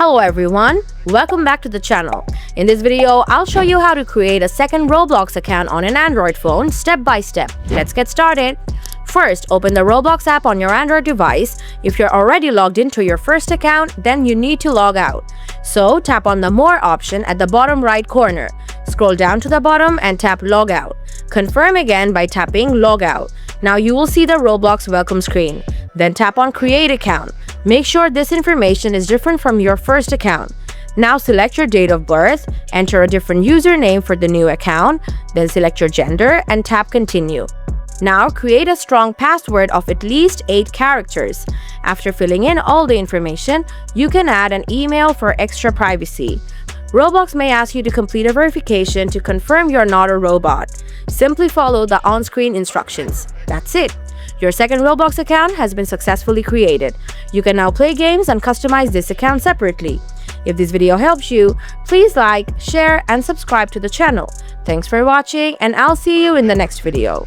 Hello everyone, welcome back to the channel. In this video, I'll show you how to create a second Roblox account on an Android phone step by step. Let's get started. First, open the Roblox app on your Android device. If you're already logged into your first account, then you need to log out. So tap on the More option at the bottom right corner. Scroll down to the bottom and tap Logout. Confirm again by tapping Logout. Now you will see the Roblox welcome screen. Then tap on Create Account. Make sure this information is different from your first account. Now select your date of birth, enter a different username for the new account, then select your gender and tap Continue. Now create a strong password of at least 8 characters. After filling in all the information, you can add an email for extra privacy. Roblox may ask you to complete a verification to confirm you're not a robot. Simply follow the on-screen instructions. That's it. Your second Roblox account has been successfully created. You can now play games and customize this account separately. If this video helps you, please like, share, and subscribe to the channel. Thanks for watching, and I'll see you in the next video.